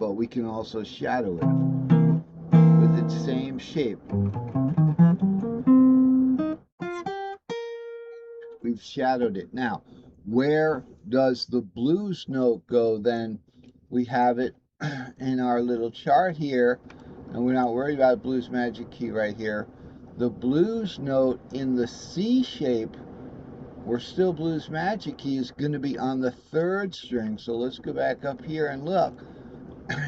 but we can also shadow it with its same shape. We've shadowed it. Now, where does the blues note go then? We have it in our little chart here, and we're not worried about blues magic key right here. The blues note in the C shape, we're still blues magic key, is going to be on the 3rd string. So let's go back up here and look.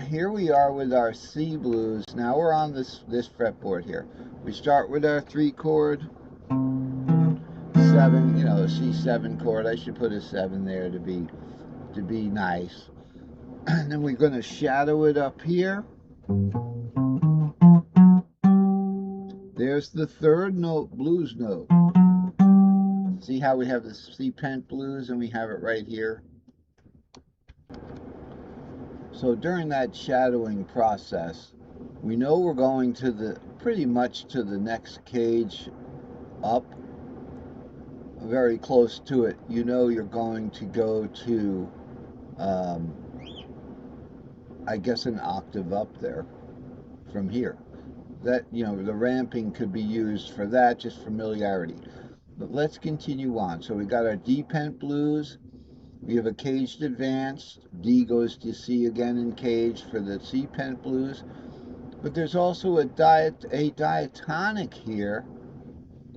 Here we are with our C blues. Now we're on this fretboard here. We start with our 3 chord, 7, you know, the C7 chord. I should put a 7 there to be nice. And then we're going to shadow it up here. There's the 3rd note, blues note. See how we have the C pent blues and we have it right here? So during that shadowing process, we know we're going to pretty much to the next cage up, very close to it. You know you're going to go to, I guess, an octave up there from here. That, you know, the ramping could be used for that, just familiarity. But let's continue on. So we got our D pent blues. We have a caged advance. D goes to C again in cage for the C pent blues. But there's also a diatonic here.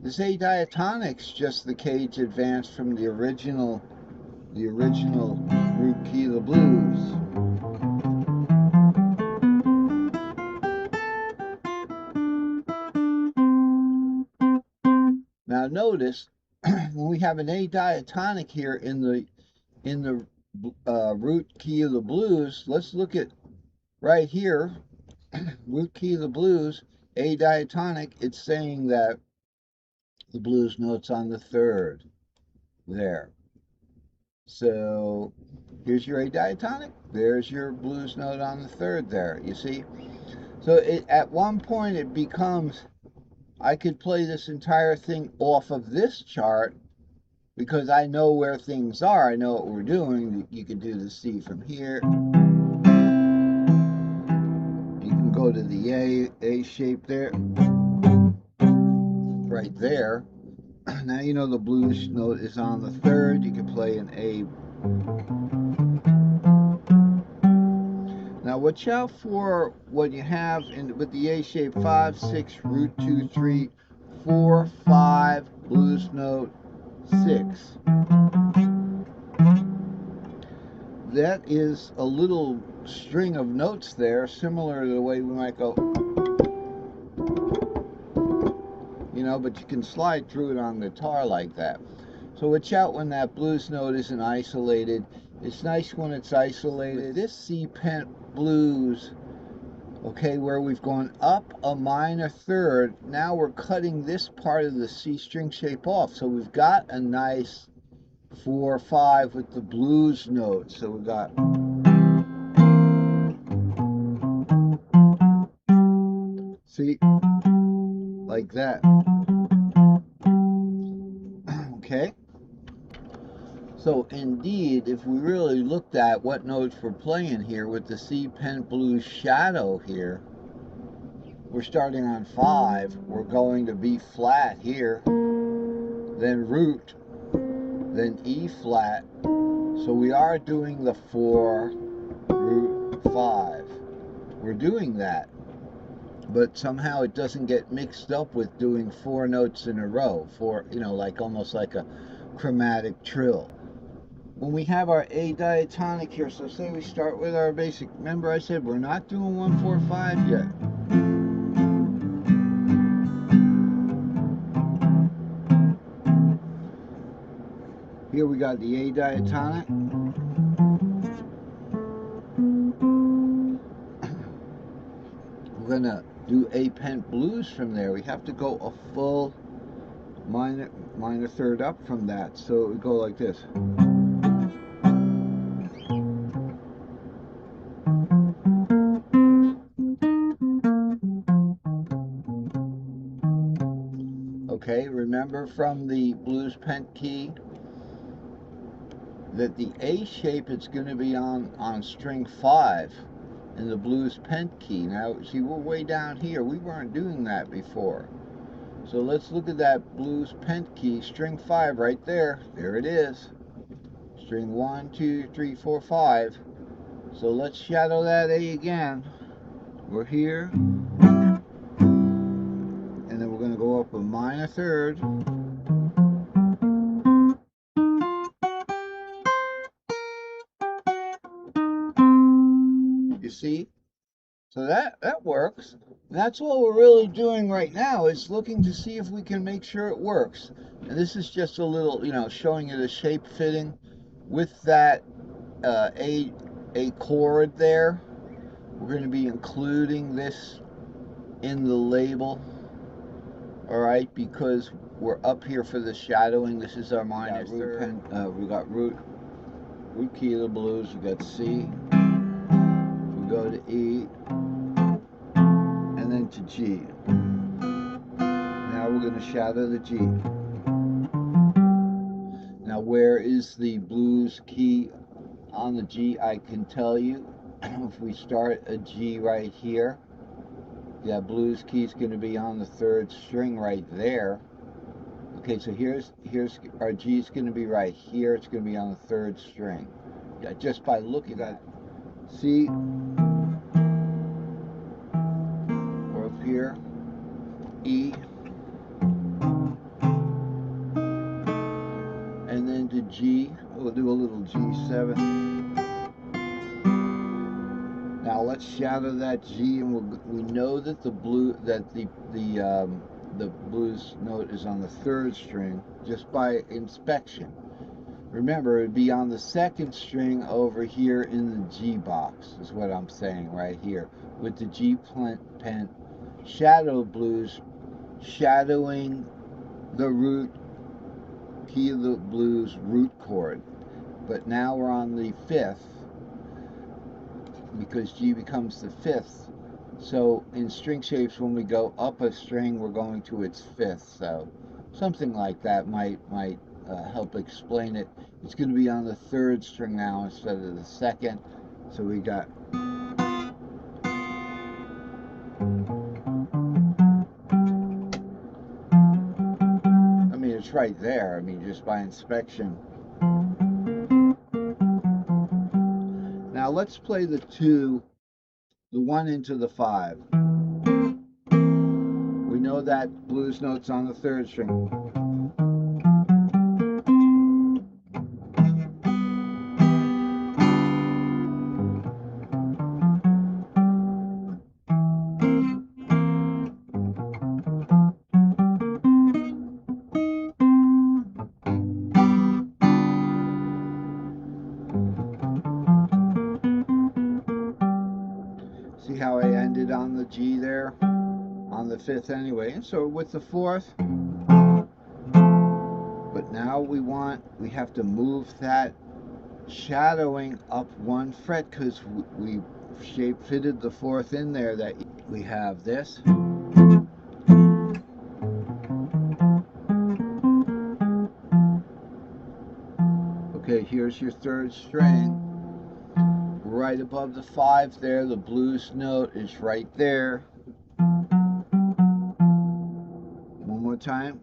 This A diatonic's just the cage advance from the original root key of the blues. Now notice when we have an A diatonic here in the root key of the blues, let's look at right here, root key of the blues, A diatonic. It's saying that the blues note's on the 3rd there. So here's your A diatonic. There's your blues note on the 3rd there. You see? So at one point it becomes, I could play this entire thing off of this chart because I know where things are. I know what we're doing. You can do the C from here. You can go to the A shape there. Right there. Now you know the blues note is on the 3rd. You can play an A. Now watch out for what you have with the A shape: 5, 6, root 2, 3, 4, 5, blues note 6. That is a little string of notes there, similar to the way we might go, you know, but you can slide through it on guitar like that. So watch out when that blues note isn't isolated. It's nice when it's isolated. This C pent blues, okay, where we've gone up a minor 3rd, now we're cutting this part of the C string shape off. So we've got a nice 4, 5 with the blues note. So we got, see, like that. Okay. So indeed, if we really looked at what notes we're playing here with the C pent blues shadow here, we're starting on 5. We're going to B flat here, then root, then E flat. So we are doing the 4, root 5. We're doing that, but somehow it doesn't get mixed up with doing 4 notes in a row, 4, you know, like almost like a chromatic trill. When we have our A diatonic here, so say we start with our basic, remember I said we're not doing 1, 4, 5 yet. Here we got the A diatonic. We're gonna do A pent blues from there. We have to go a full minor 3rd up from that. So we go like this. Okay, remember from the blues pent key that the A shape it's going to be on string 5. in the blues pent key. Now, see, we're way down here. We weren't doing that before. So let's look at that blues pent key, string 5 right there. There it is. String 1, 2, 3, 4, 5. So let's shadow that A again. We're here. And then we're going to go up a minor third. You see? So that works. And that's what we're really doing right now, is looking to see if we can make sure it works. And this is just a little, showing you the shape fitting with that A chord there. We're going to be including this in the label, all right, because we're up here for the shadowing. This is our minor third. We got root key of the blues. We got C. We go to E, and then to G. Now we're going to shadow the G. Now, where is the blues key on the G? I can tell you. If we start a G right here, that blues key is going to be on the 3rd string right there. Okay, so here's our G is going to be right here. It's going to be on the 3rd string. Yeah, just by looking at it. C, or up here, E, and then to G. We'll do a little G7. Now let's shadow that G, and we know that the blues note is on the 3rd string just by inspection. Remember, it'd be on the 2nd string over here in the G box, is what I'm saying right here, with the G pent shadow blues shadowing the root key of the blues root chord. But now we're on the 5th, because G becomes the 5th. So in string shapes, when we go up a string, we're going to its 5th. So something like that might help explain it. It's going to be on the 3rd string now instead of the 2nd. So we got it's right there. Just by inspection. Now let's play the 1 into the 5. We know that blues note's on the 3rd string. See how I ended on the G there? On the 5th anyway. And so with the 4th, but now we have to move that shadowing up 1 fret, because we shape fitted the 4th in there. That we have this. Okay, here's your 3rd string. Right above the 5 there, the blues note is right there. One more time.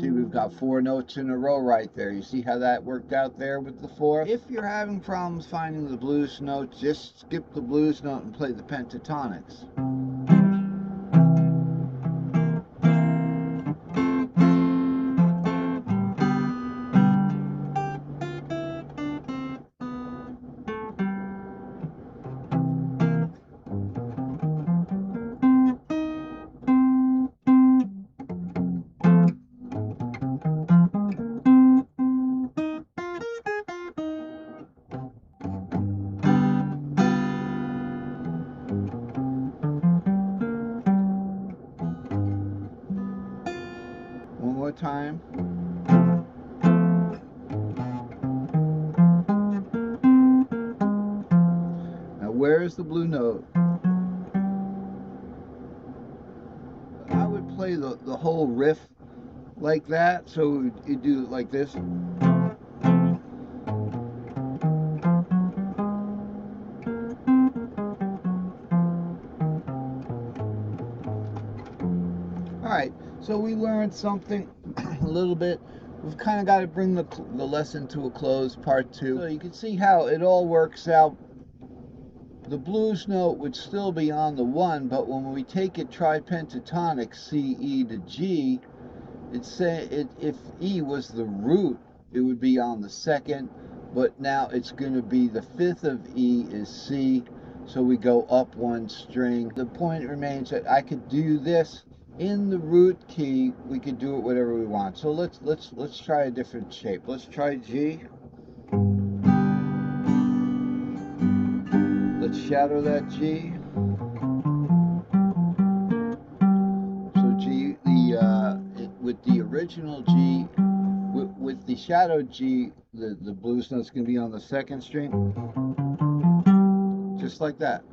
See, we've got 4 notes in a row right there. You see how that worked out there with the 4th? If you're having problems finding the blues note, just skip the blues note and play the pentatonics. One more time. Now where is the blue note? I would play the whole riff like that. So you do it like this. Alright, so we learned something a little bit. We've kind of got to bring the lesson to a close, part 2. So you can see how it all works out. The blues note would still be on the 1, but when we take it tripentatonic, C, E to G, if E was the root, it would be on the 2nd, but now it's going to be the 5th of E is C, so we go up 1 string. The point remains that I could do this in the root key. We could do it whatever we want. So let's try a different shape. Let's try G. Let's shadow that G. So G, with the original G, with the shadow G, the blues note's going to be on the 2nd string, just like that.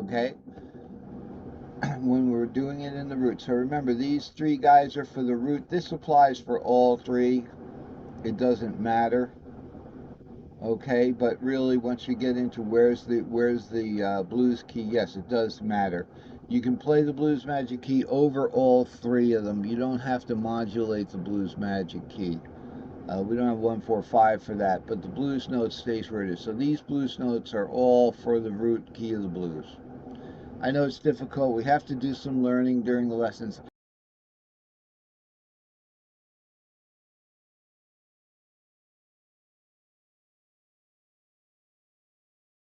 Okay, when we're doing it in the root. So remember, these 3 guys are for the root. This applies for all 3. It doesn't matter. Okay, but really, once you get into where's the blues key, yes, it does matter. You can play the blues magic key over all 3 of them. You don't have to modulate the blues magic key. We don't have 1, 4, 5 for that, but the blues note stays where it is. So these blues notes are all for the root key of the blues. I know it's difficult. We have to do some learning during the lessons.